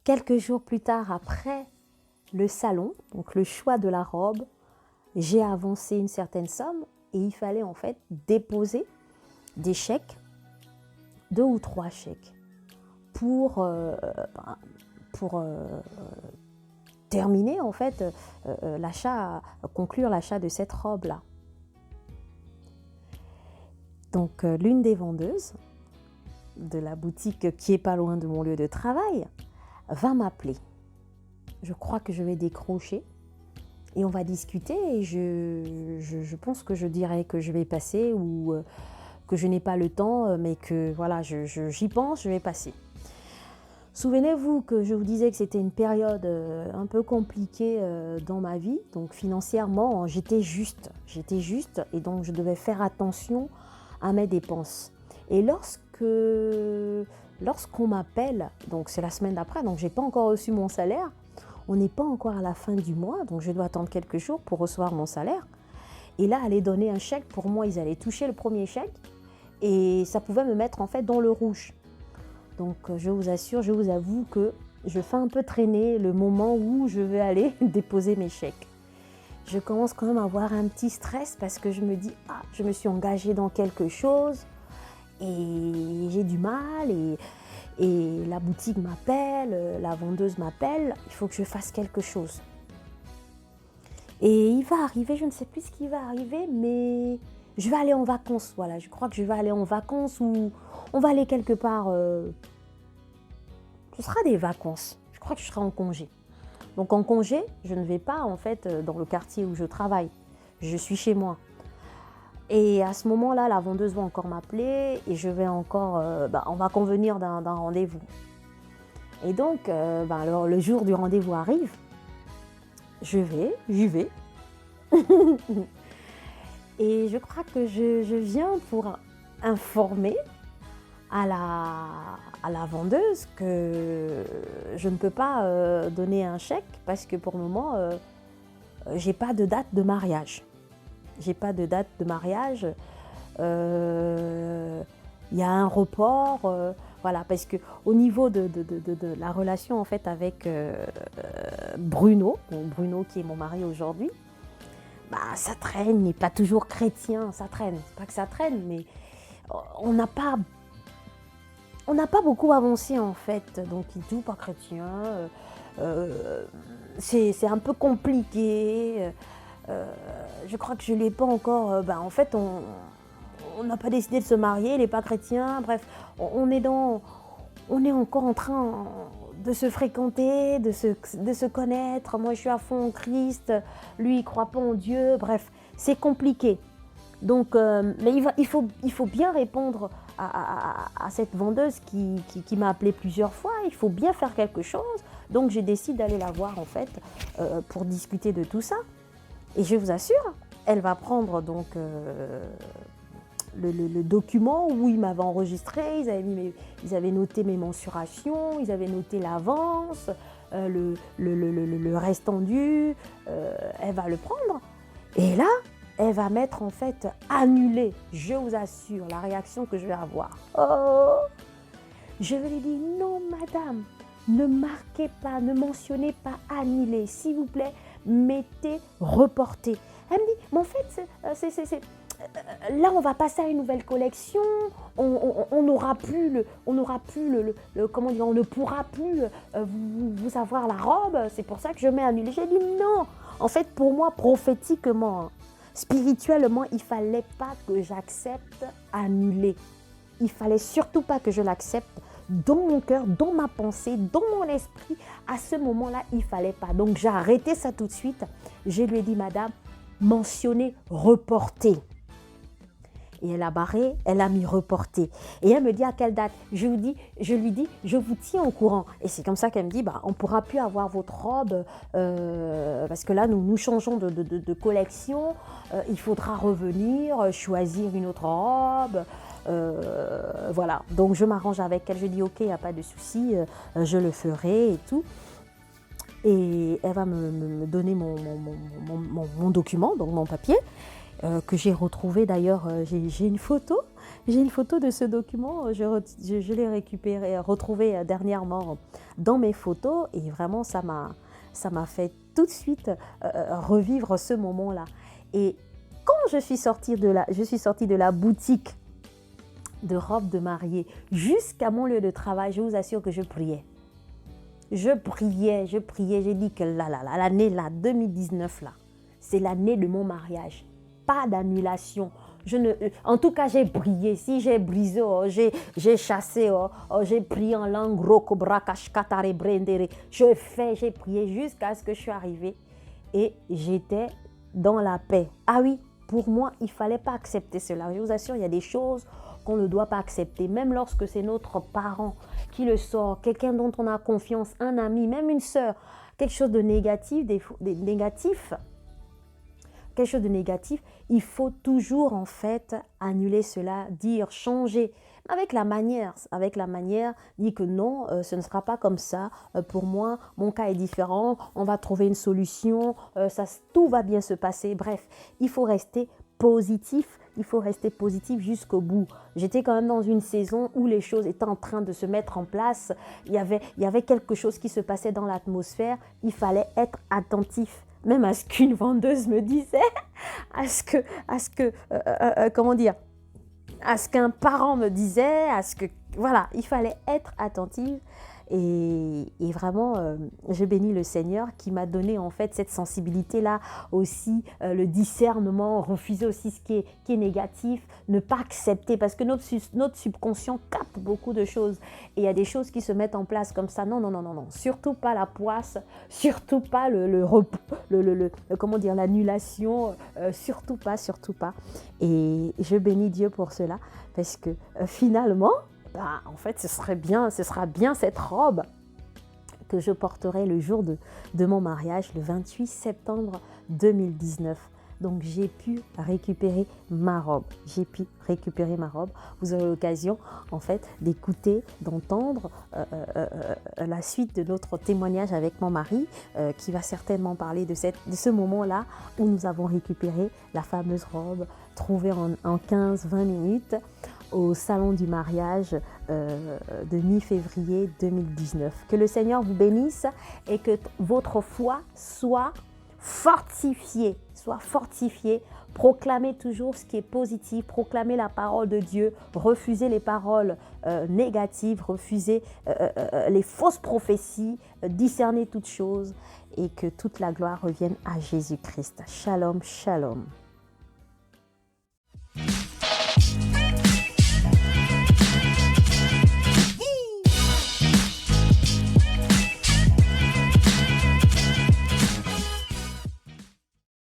quelques jours plus tard, après le salon, donc le choix de la robe, j'ai avancé une certaine somme et il fallait en fait déposer des chèques, 2 ou 3 chèques, pour terminer en fait l'achat, conclure l'achat de cette robe-là. Donc l'une des vendeuses de la boutique qui est pas loin de mon lieu de travail va m'appeler. Je crois que je vais décrocher et on va discuter et je pense que je dirai que je vais passer ou que je n'ai pas le temps, mais que voilà, j'y pense, je vais passer. Souvenez-vous que je vous disais que c'était une période un peu compliquée dans ma vie, donc financièrement j'étais juste et donc je devais faire attention à mes dépenses. Et lorsqu'on m'appelle, donc c'est la semaine d'après, donc j'ai pas encore reçu mon salaire, on n'est pas encore à la fin du mois, donc je dois attendre quelques jours pour recevoir mon salaire. Et là, aller donner un chèque, pour moi, ils allaient toucher le premier chèque et ça pouvait me mettre en fait dans le rouge. Donc je vous assure, je vous avoue que je fais un peu traîner le moment où je vais aller déposer mes chèques. Je commence quand même à avoir un petit stress parce que je me dis, ah, je me suis engagée dans quelque chose et j'ai du mal et la boutique m'appelle, la vendeuse m'appelle, il faut que je fasse quelque chose. Et il va arriver, je ne sais plus ce qui va arriver, mais je vais aller en vacances. Voilà, je crois que je vais aller en vacances ou on va aller quelque part. Ce sera des vacances. Je crois que je serai en congé. Donc en congé, je ne vais pas en fait dans le quartier où je travaille. Je suis chez moi. Et à ce moment-là, la vendeuse va encore m'appeler et je vais encore, on va convenir d'un rendez-vous. Et donc, alors, le jour du rendez-vous arrive, j'y vais. Et je crois que je viens pour informer à la vendeuse que je ne peux pas donner un chèque parce que pour le moment, j'ai pas de date de mariage. J'ai pas de date de mariage. Il y a un report, voilà, parce que au niveau de la relation en fait avec Bruno, Bruno qui est mon mari aujourd'hui, ça traîne, il n'est pas toujours chrétien, ça traîne. C'est pas que ça traîne, mais on n'a pas beaucoup avancé en fait. Donc il dit pas chrétien, c'est un peu compliqué. Je crois que je ne l'ai pas encore. En fait, on n'a pas décidé de se marier, il n'est pas chrétien. Bref, on est encore en train de se fréquenter, de se connaître. Moi, je suis à fond en Christ. Lui, il ne croit pas en Dieu. Bref, c'est compliqué. Donc, mais il faut bien répondre à cette vendeuse qui m'a appelé plusieurs fois. Il faut bien faire quelque chose. Donc, j'ai décidé d'aller la voir en fait pour discuter de tout ça. Et je vous assure, elle va prendre donc le document où ils m'avaient enregistré, ils avaient noté mes mensurations, ils avaient noté l'avance, le restant dû, elle va le prendre. Et là, elle va mettre en fait annulé, je vous assure, la réaction que je vais avoir. Oh, je vais lui dire non madame, ne marquez pas, ne mentionnez pas annulé, s'il vous plaît. Mettez reporté. Elle me dit, mais en fait, là on va passer à une nouvelle collection, on n'aura plus comment dire, on ne pourra plus vous avoir la robe, c'est pour ça que je mets annulé. J'ai dit non, en fait pour moi prophétiquement, spirituellement, il fallait pas que j'accepte annulé. Il fallait surtout pas que je l'accepte. Dans mon cœur, dans ma pensée, dans mon esprit, à ce moment-là, il ne fallait pas. Donc, j'ai arrêté ça tout de suite. Je lui ai dit, madame, mentionnez reporté. Et elle a barré, elle a mis reporté. Et elle me dit à quelle date. Je lui dis, je vous tiens au courant. Et c'est comme ça qu'elle me dit, on ne pourra plus avoir votre robe parce que là, nous changeons de collection. Il faudra revenir, choisir une autre robe. Voilà, donc je m'arrange avec elle, je dis ok, il n'y a pas de souci, je le ferai et tout. Et elle va me donner mon document, donc mon papier. que j'ai retrouvé d'ailleurs, j'ai une photo. J'ai une photo de ce document, je l'ai récupéré, retrouvé dernièrement dans mes photos et vraiment ça m'a fait tout de suite revivre ce moment-là. Et quand je suis sortie de la boutique de robes de mariée jusqu'à mon lieu de travail, je vous assure que je priais. Je priais, j'ai dit que l'année là, 2019 là, c'est l'année de mon mariage. Pas d'annulation. En tout cas, j'ai prié. Si j'ai brisé, j'ai chassé, j'ai prié en langue, j'ai prié jusqu'à ce que je suis arrivée et j'étais dans la paix. Ah oui, pour moi, il ne fallait pas accepter cela. Je vous assure, il y a des choses qu'on ne doit pas accepter, même lorsque c'est notre parent qui le sort, quelqu'un dont on a confiance, un ami, même une sœur, quelque chose de négatif, quelque chose de négatif, il faut toujours en fait annuler cela, dire, changer, avec la manière, dit que non, ce ne sera pas comme ça, pour moi, mon cas est différent, on va trouver une solution, tout va bien se passer, bref, il faut rester positif, jusqu'au bout. J'étais quand même dans une saison où les choses étaient en train de se mettre en place, il y avait quelque chose qui se passait dans l'atmosphère, il fallait être attentif. Même à ce qu'une vendeuse me disait, comment dire, à ce qu'un parent me disait, voilà, il fallait être attentive. Et vraiment, je bénis le Seigneur qui m'a donné en fait cette sensibilité-là aussi, le discernement, refuser aussi ce qui est négatif, ne pas accepter parce que notre subconscient capte beaucoup de choses et il y a des choses qui se mettent en place comme ça. Non, surtout pas la poisse, surtout pas comment dire, l'annulation, surtout pas. Et je bénis Dieu pour cela parce que finalement, en fait, ce sera bien cette robe que je porterai le jour de mon mariage, le 28 septembre 2019. Donc, j'ai pu récupérer ma robe. Vous aurez l'occasion, en fait, d'écouter, d'entendre la suite de notre témoignage avec mon mari, qui va certainement parler de ce moment-là où nous avons récupéré la fameuse robe trouvée en 15-20 minutes au salon du mariage de mi-février 2019. Que le Seigneur vous bénisse et que votre foi soit fortifiée. Proclamez toujours ce qui est positif, proclamez la parole de Dieu, refusez les paroles négatives, refusez les fausses prophéties, discernez toutes choses et que toute la gloire revienne à Jésus-Christ. Shalom, shalom.